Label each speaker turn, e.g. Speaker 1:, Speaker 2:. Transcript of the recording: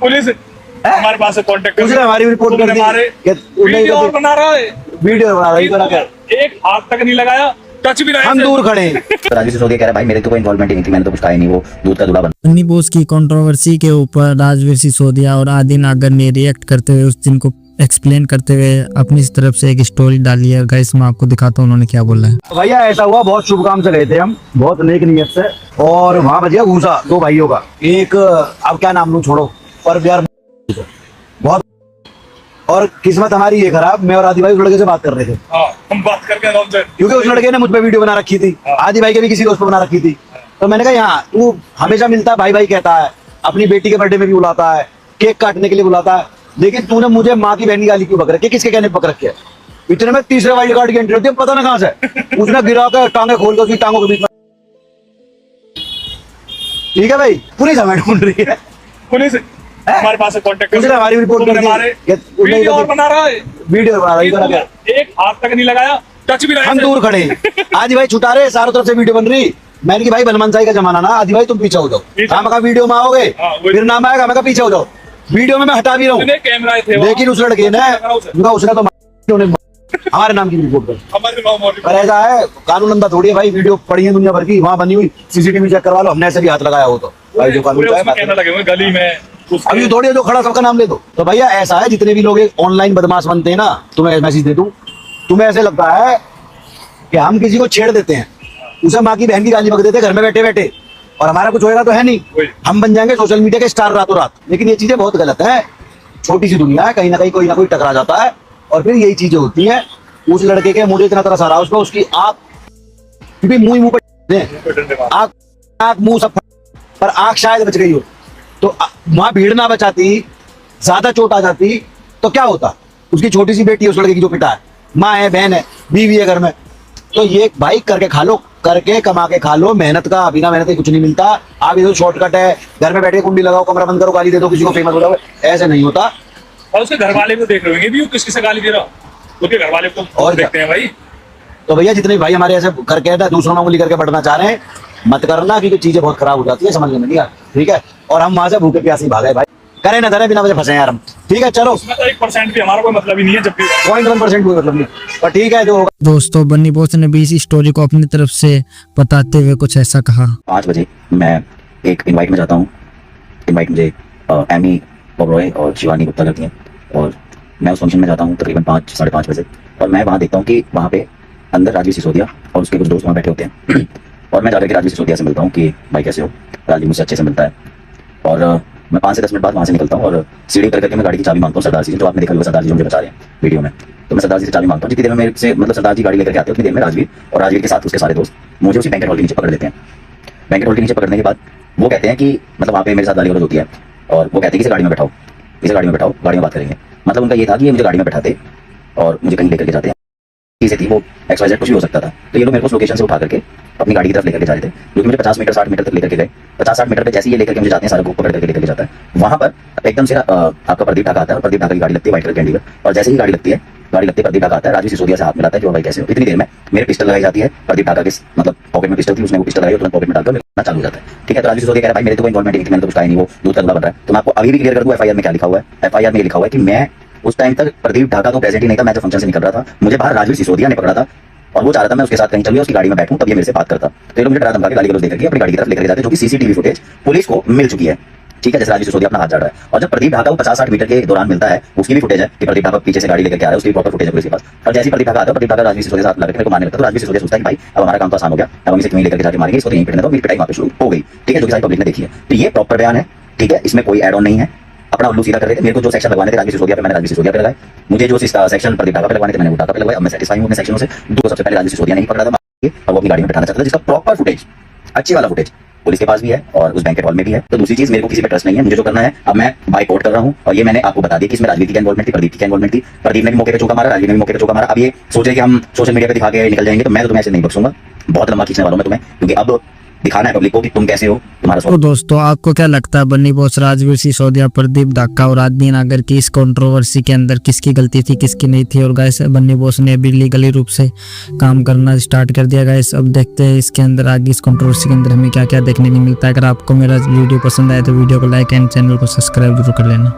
Speaker 1: Police हमारे पास से contact
Speaker 2: उसने हमारी रिपोर्ट कर दी।
Speaker 1: वीडियो और बना रहा है,
Speaker 2: वीडियो बना रहा है,
Speaker 1: एक हाथ तक नहीं लगाया, टच भी नहीं,
Speaker 2: हम दूर खड़े हैं।
Speaker 3: राजवीर सिसोदिया कह रहा है भाई मेरे तो कोई इन्वॉल्वमेंट ही नहीं थी, मैंने तो कुछ कहा ही नहीं, वो दूध का दूल्हा बन।
Speaker 4: बन्नी बोस की कंट्रोवर्सी के ऊपर राजवीर सिसोदिया और आदि नागर ने रिएक्ट करते हुए उस दिन को एक्सप्लेन करते हुए अपनी तरफ से एक स्टोरी डाली है। गाइस मैं आपको दिखाता हूँ उन्होंने क्या बोला है।
Speaker 2: भैया ऐसा हुआ, बहुत शुभ काम से गए थे हम, बहुत नेक नियत से, और वहाँ बच गया घूसा दो भाइयों का। एक अब क्या नाम लूं, छोड़ो, पर यार बहुत, और किस्मत हमारी ये खराब, मैं और आदि भाई उस लड़के से बात कर रहे थे।
Speaker 1: हम बात करके
Speaker 2: क्योंकि उस लड़के ने मुझ पे वीडियो बना रखी थी, आदि भाई के भी किसी दोस्त पे बना रखी थी। तो मैंने कहा यहाँ तू हमेशा मिलता है, भाई भाई कहता है, अपनी बेटी के बर्थडे में भी बुलाता है, केक काटने के लिए बुलाता है, लेकिन तूने मुझे माँ की बहन की गाली क्यों पकड़ रखी, किसके कहने पकड़ रखे? इतने में तीसरे वाइल्ड कार्ड की एंट्री होती है, पता ना कहाँ से उसने गिरा कर टांगे खोल कर उसकी टांगों के बीच में। ठीक है भाई, पुलिस हमें ढूंढ रही है,
Speaker 1: पुलिस हमारे पास से कांटेक्ट
Speaker 2: उसने हमारी रिपोर्ट कर दी।
Speaker 1: वीडियो और बना रहा है,
Speaker 2: वीडियो बना रहा है,
Speaker 1: एक हाथ तक नहीं लगाया, टच भी नहीं,
Speaker 2: हम दूर खड़े हैं। आदि भाई छुटा रहे, चारों तरफ से वीडियो बन रही। मैंने कि भाई बलमान साई का जमाना ना, आदि भाई तुम पीछे हो जाओ, हम का वीडियो में आओगे फिर नाम आएगा, मैं पीछे हो जाओ, वीडियो में मैं हटा भी रहा हूँ। लेकिन उस लड़के ने उसने तो हमारे नाम की रिपोर्ट कर, पर ऐसा है कानून अंधा थोड़ी है भाई, वीडियो पड़ी है दुनिया भर की, वहाँ बनी हुई, सीसीटीवी चेक करवा लो, हमने ऐसे भी हाथ लगाया हो तो भाई जो कानून
Speaker 1: गली में
Speaker 2: अभी थोड़ी जो खड़ा सबका नाम ले दो। तो भैया ऐसा है, जितने भी लोग ऑनलाइन बदमाश बनते हैं ना, तुम्हें मैसेज दे दूं, तुम्हें ऐसे लगता है कि हम किसी को छेड़ देते हैं, उसे माँ की बहन की गाली बक देते हैं घर में बैठे बैठे, और हमारा कुछ होएगा तो है नहीं, हम बन जाएंगे सोशल मीडिया के स्टार रातों रात। लेकिन ये चीजें बहुत गलत है, छोटी सी दुनिया है, कहीं ना कोई टकरा जाता है, और फिर यही चीजें होती हैं। उस लड़के के मुझे इतना तरस आ रहा है उसको, उसकी आंख, क्योंकि मुंह पर आंख मुंह सब, पर आंख शायद बच गई हो, तो वहां भीड़ ना बचाती, ज्यादा चोट आ जाती तो क्या होता? उसकी छोटी सी बेटी है उस लड़के की जो पिटा है, माँ है, बहन है, बीवी है घर में। तो ये भाई करके खा लो, करके कमा के खा लो, मेहनत का, बिना मेहनत के कुछ नहीं मिलता। आप ये तो शॉर्टकट है, घर में बैठे कुंडी लगाओ, कमरा बंद करो, गाली दे दो, किसी को फेमस हो जाओ, ऐसे नहीं होता।
Speaker 1: और उसके घर वाले को देख रहे होंगे भी, किस किस से गाली दे रहा, उसके घर वाले को और देखते हैं भाई।
Speaker 2: तो भैया जितने भाई हमारे ऐसे करके दूसरों में उंगली करके बढ़ना चाह रहे हैं, मत करना, क्योंकि चीजें बहुत खराब हो जाती है, समझ में नहीं आता। ठीक है, और हम वहां से भूखे प्यासे भागे भाई, करे ना करे बिना वजह फंसे यार हम। ठीक है चलो,
Speaker 1: उसमें तो 1% भी हमारा कोई मतलब ही नहीं है, जब भी
Speaker 2: 0.1% कोई मतलब नहीं, पर ठीक है जो होगा।
Speaker 4: दोस्तों बन्नी बोस ने भी इस स्टोरी को अपनी तरफ से बताते हुए कुछ ऐसा कहा।
Speaker 3: 5 बजे मैं एक इनवाइट में जाता हूँ, इनवाइट मुझे एमी ओबरॉय और शिवानी गुप्ता करती हैं, और मैं उस फंक्शन में जाता हूँ तकरीबन 5 साढ़े 5 बजे, और मैं वहाँ देखता हूँ कि वहाँ पे अंदर राजवीर सिसोदिया और उसके कुछ दोस्त वहाँ बैठे होते हैं। और मैं जाकर के राजवीर सिसोदिया से मिलता हूँ कि भाई कैसे हो, राजवीर मुझसे अच्छे से मिलता है, और मैं 5 से 10 मिनट बाद वहाँ से निकलता हूँ, और सीढ़ी करके मैं गाड़ी की चाबी मांगता हूँ सरदार जी, जो आपने देखा होगा सरदार जी मुझे बता रहे हैं वीडियो में। तो मैं सरदार जी से चाबी मांगता हूँ, जितनी देर में मेरे से मतलब सरदार जी गाड़ी लेकर के आते हैं उतनी देर में राजवीर और राजवीर के साथ उसके सारे दोस्त मुझे उसी बैंकेट हॉल के नीचे पकड़ लेते हैं। बैंकेट हॉल के नीचे पकड़ने के बाद वो कहते हैं कि मतलब वहाँ पे मेरे साथ गाली गलौज होती है, और वो कहते हैं कि इसे गाड़ी में बैठाओ, इसे गाड़ी में बैठाओ, गाड़ी में बात करेंगे। मतलब उनका ये था कि ये मुझे गाड़ी में बैठाते और मुझे कहीं लेकर के जाते हैं, चीजें थी वो XYZ कुछ भी हो सकता था। तो ये लोग मेरे को लोकेशन से उठा करके अपनी गाड़ी की तरफ लेकर के जा रहे थे, जो कि मुझे 50 मीटर 60 मीटर तक लेकर के गए। 50-60 मीटर पे जैसे ही ये लेकर के मुझे जाते हैं, सारा ग्रुप पकड़ करके लेकर के जाता है, वहां पर एकदम से आपका प्रदीप ढाका आता है, और प्रदीप ढाका की गाड़ी लगती है व्हाइट कलर की एंडीवर, और जैसे ही गाड़ी लगती है प्रदीप ढाका आता है, राजवीर सिसोदिया से हाथ मिलाता है कि भाई कैसे हो। इतनी देर में मेरे पिस्टल लगाई जाती है, प्रदीप ढाका के मतलब पॉकेट में पिस्टल थी, उसने वो पिस्टल लगाई और तुरंत पॉकेट में डालकर मेरा चालू हो जाता है। ठीक है, तो राजवीर सिसोदिया कह रहा है भाई मेरे तो कोई इन्वॉल्वमेंट नहीं थी, मैंने तो कुछ कहा नहीं, वो दूध का दूल्हा बन रहा है। तो मैं आपको अभी भी क्लियर कर दूं FIR में क्या लिखा हुआ है। FIR में ये लिखा हुआ है कि मैं उस टाइम तक प्रदीप ढाका तो प्रेजेंट ही नहीं था, मैं जब फंक्शन से निकल रहा था, मुझे बाहर राजवीर सिसोदिया ने पकड़ा था, और वो चाह रहा था मैं उसके साथ कहीं चल गया, उसकी गाड़ी में बैठूं, तब ये मेरे से बात करता। तो ये लोग मुझे डरा धमका के गाली गलौज देकर के अपनी गाड़ी की तरफ लेकर जाते हैं, जो कि CCTV फुटेज पुलिस को मिल चुकी है। ठीक है, जैसे राजवीर सिसोदिया अपना हाथ झाड़ रहा है, और जब प्रदीप ढाका को 50-60 मीटर के दौरान मिलता है, उसकी भी फुटेज है कि प्रदीप ढाका पीछे से गाड़ी लेकर आ रहा है, उसकी प्रॉपर फुटेज है पुलिस के पास। और जैसे ही प्रदीप ढाका आता है, प्रदीप ढाका राजवीर सिसोदिया साथ लगा के मेरे को मारने लगता है। तो राजवीर सिसोदिया सोचता है कि भाई अब हमारा काम तो आसान हो गया, अब हम इसे क्यों लेकर के जाके मारेंगे, इसको यहीं पिटने दो, मेरी पिटाई वहां पे शुरू हो गई। ठीक है, जो कि सारी पब्लिक ने देखी है। तो ये प्रॉपर बयान है, ठीक है, इसमें कोई एड ऑन नहीं है, अपना उल्लू सीधा कर रहे थे। मेरे को जो सेक्शन लगवाने थे राजवीर सिसोदिया पे, मैंने राजवीर सिसोदिया पे लगाए, मुझे जो सेक्शन प्रदीप ढाका पे लगवाने थे मैंने वो ढाका पे लगवाए। अब मैं सेटिस्फाई हूं अपने सेक्शनों से। दो सबसे पहले राजवीर सिसोदिया नहीं पकड़ा था, और वो अपनी गाड़ी में बैठाना चाहता था, जिसका प्रॉपर फुटेज, अच्छी वाला फुटेज पुलिस के पास भी है और उस बैंकेट हॉल में भी है। तो दूसरी चीज, मेरे को किसी पे ट्रस्ट नहीं है, मुझे जो करना है अब मैं बाय कोर्ट कर रहा हूं, और ये मैंने आपको बता दिया कि इसमें राजवीर की क्या इन्वॉल्वमेंट थी, प्रदीप की क्या इन्वॉल्वमेंट थी। प्रदीप ने भी मौके पे चौका मारा, राजवीर ने भी मौके पे चौका मारा। अब ये सोचे कि हम सोशल मीडिया पे दिखा के निकल जाएंगे, तो मैं तो तुम्हें ऐसे नहीं बख्शूंगा, बहुत लंबा खींचने वाला हूं मैं तुम्हें, क्योंकि अब दिखाना है पब्लिक को कि तुम कैसे हो, तुम्हारा
Speaker 4: तो दोस्तों आपको क्या लगता है बन्नी बॉस, राजवीर सिसोदिया, प्रदीप ढाका और आदि नागर की इस कंट्रोवर्सी के अंदर किसकी गलती थी किसकी नहीं थी? और गाइस बन्नी बॉस ने अभी लीगली रूप से काम करना स्टार्ट कर दिया गाइस। अब देखते हैं इसके अंदर आगे इस कंट्रोवर्सी के अंदर हमें क्या क्या देखने को मिलता है। अगर आपको मेरा वीडियो पसंद आए तो वीडियो को लाइक एंड चैनल को सब्सक्राइब जरूर कर लेना।